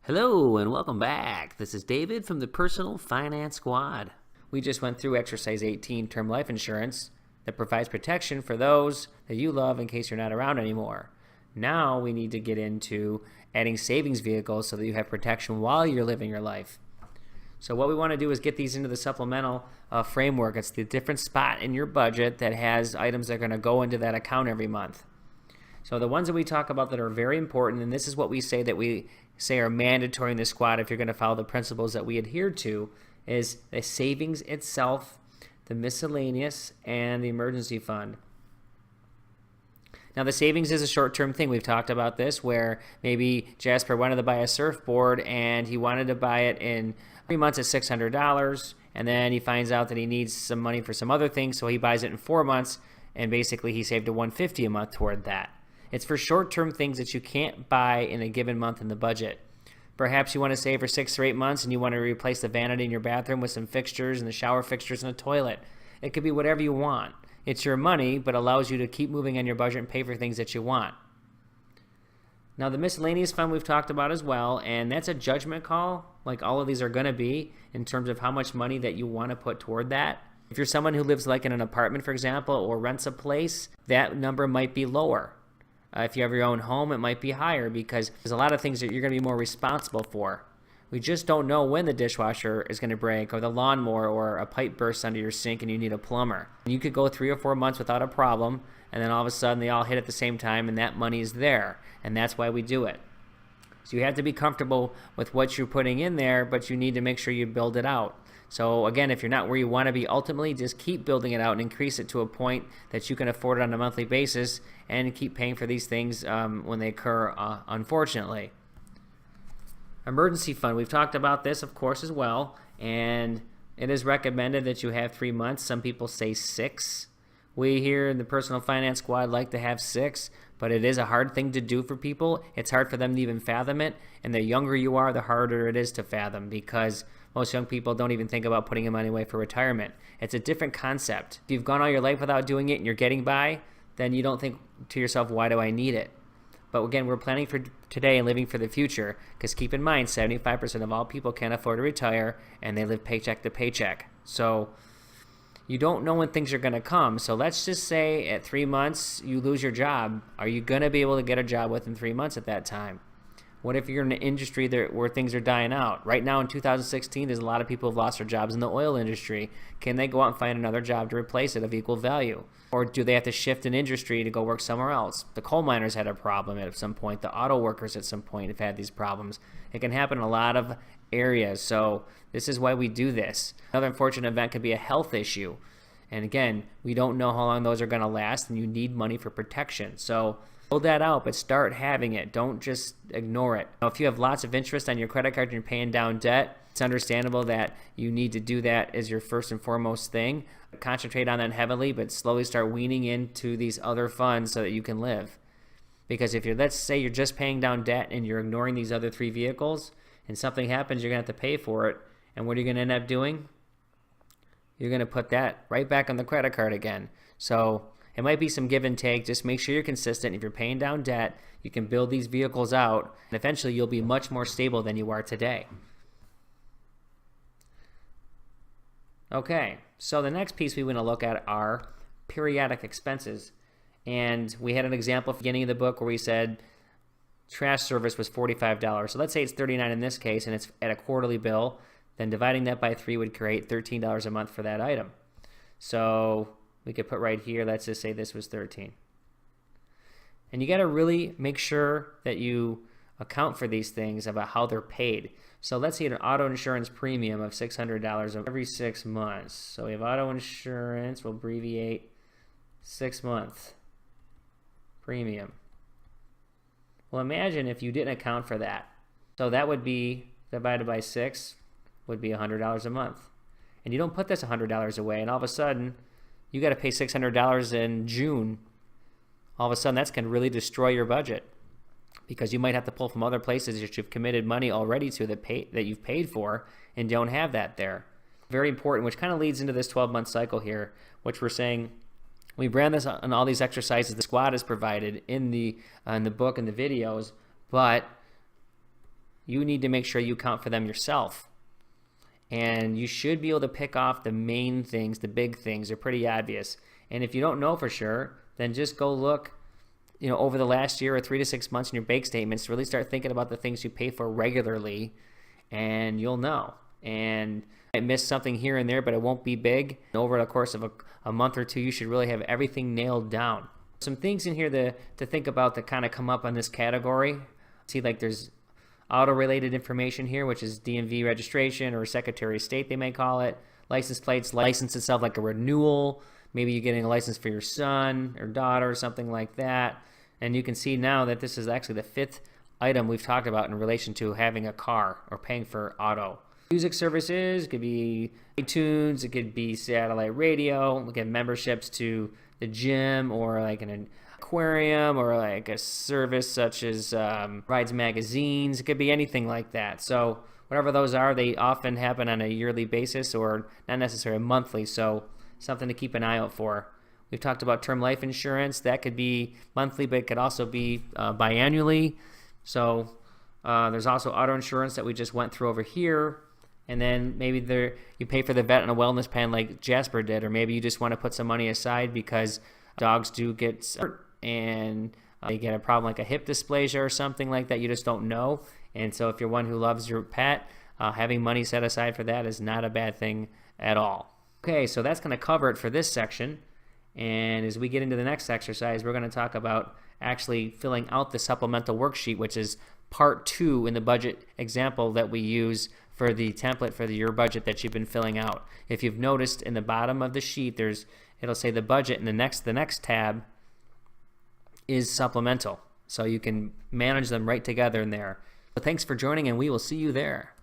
Hello and welcome back. This is David from the Personal Finance Squad. We just went through Exercise 18, term life insurance, that provides protection for those that you love in case you're not around anymore. Now we need to get into adding savings vehicles so that you have protection while you're living your life. So what we want to do is get these into the supplemental framework. It's the different spot in your budget that has items that are going to go into that account every month. So the ones that we talk about that are very important, and this is what we say are mandatory in the squad if you're going to follow the principles that we adhere to, is the savings itself, the miscellaneous, and the emergency fund. Now the savings is a short-term thing. We've talked about this where maybe Jasper wanted to buy a surfboard and he wanted to buy it in 3 months at $600, and then he finds out that he needs some money for some other things, so he buys it in 4 months, and basically he saved a $150 a month toward that. It's for short-term things that you can't buy in a given month in the budget. Perhaps you want to save for 6 or 8 months and you want to replace the vanity in your bathroom with some fixtures and the shower fixtures and a toilet. It could be whatever you want. It's your money, but allows you to keep moving on your budget and pay for things that you want. Now the miscellaneous fund we've talked about as well, and that's a judgment call, like all of these are going to be, in terms of how much money that you want to put toward that. If you're someone who lives like in an apartment, for example, or rents a place, that number might be lower. If you have your own home, it might be higher because there's a lot of things that you're going to be more responsible for. We just don't know when the dishwasher is going to break or the lawnmower or a pipe bursts under your sink and you need a plumber. You could go 3 or 4 months without a problem, and then all of a sudden they all hit at the same time and that money is there, and that's why we do it. So you have to be comfortable with what you're putting in there, but you need to make sure you build it out. So again, if you're not where you want to be ultimately, just keep building it out and increase it to a point that you can afford it on a monthly basis and keep paying for these things when they occur, unfortunately. Emergency fund, we've talked about this, of course, as well, and it is recommended that you have 3 months. Some people say 6. We here in the Personal Finance Squad like to have 6, but it is a hard thing to do for people. It's hard for them to even fathom it, and the younger you are, the harder it is to fathom because most young people don't even think about putting money away for retirement. It's a different concept. If you've gone all your life without doing it and you're getting by, then you don't think to yourself, why do I need it? But again, we're planning for today and living for the future because keep in mind, 75% of all people can't afford to retire and they live paycheck to paycheck. So you don't know when things are going to come. So let's just say at 3 months you lose your job. Are you going to be able to get a job within 3 months at that time? What if you're in an industry where things are dying out? Right now in 2016, there's a lot of people who've lost their jobs in the oil industry. Can they go out and find another job to replace it of equal value? Or do they have to shift an industry to go work somewhere else? The coal miners had a problem at some point. The auto workers at some point have had these problems. It can happen in a lot of areas. So this is why we do this. Another unfortunate event could be a health issue. And again, we don't know how long those are going to last, and you need money for protection. So build that out, but start having it. Don't just ignore it. Now, if you have lots of interest on your credit card and you're paying down debt, it's understandable that you need to do that as your first and foremost thing. Concentrate on that heavily, but slowly start weaning into these other funds so that you can live. Because if let's say you're just paying down debt and you're ignoring these other 3 vehicles, and something happens, you're going to have to pay for it. And what are you going to end up doing? You're going to put that right back on the credit card again. So it might be some give and take. Just make sure you're consistent. If you're paying down debt, you can build these vehicles out, and eventually you'll be much more stable than you are today. Okay, so the next piece we want to look at are periodic expenses. And we had an example at the beginning of the book where we said trash service was $45. So let's say it's $39 in this case, and it's at a quarterly bill. Then dividing that by 3 would create $13 a month for that item. So we could put right here, let's just say this was 13. And you got to really make sure that you account for these things about how they're paid. So let's say an auto insurance premium of $600 every 6 months. So we have auto insurance, we'll abbreviate 6-month premium. Well, imagine if you didn't account for that. So that would be divided by 6 would be $100 a month. And you don't put this $100 away, and all of a sudden you got to pay $600 in June. All of a sudden that's going to really destroy your budget because you might have to pull from other places that you've committed money already to that you've paid for and don't have that there. Very important, which kind of leads into this 12-month cycle here, which we're saying we brand this on all these exercises the squad has provided in the book and the videos, but you need to make sure you account for them yourself. And you should be able to pick off the main things, the big things. They're pretty obvious. And if you don't know for sure, then just go look, over the last year or 3 to 6 months in your bank statements to really start thinking about the things you pay for regularly, and you'll know. And I missed something here and there, but it won't be big. Over the course of a month or two, you should really have everything nailed down. Some things in here to think about that kind of come up on this category. See, like there's auto-related information here, which is DMV registration or Secretary of State, they may call it. License plates, license itself like a renewal. Maybe you're getting a license for your son or daughter or something like that. And you can see now that this is actually the 5th item we've talked about in relation to having a car or paying for auto. Music services, it could be iTunes, it could be satellite radio, we get memberships to the gym or like an aquarium or like a service such as Rides Magazines. It could be anything like that. So whatever those are, they often happen on a yearly basis or not necessarily monthly, so something to keep an eye out for. We've talked about term life insurance. That could be monthly, but it could also be biannually. So there's also auto insurance that we just went through over here. And then maybe you pay for the vet and a wellness plan like Jasper did, or maybe you just want to put some money aside because dogs do get hurt and they get a problem like a hip dysplasia or something like that. You just don't know. And so if you're one who loves your pet, having money set aside for that is not a bad thing at all. Okay, so that's going to cover it for this section. And as we get into the next exercise, we're going to talk about actually filling out the supplemental worksheet, which is part 2 in the budget example that we use for the template for your budget that you've been filling out. If you've noticed in the bottom of the sheet, it'll say the budget, and the next tab is supplemental. So you can manage them right together in there. So thanks for joining, and we will see you there.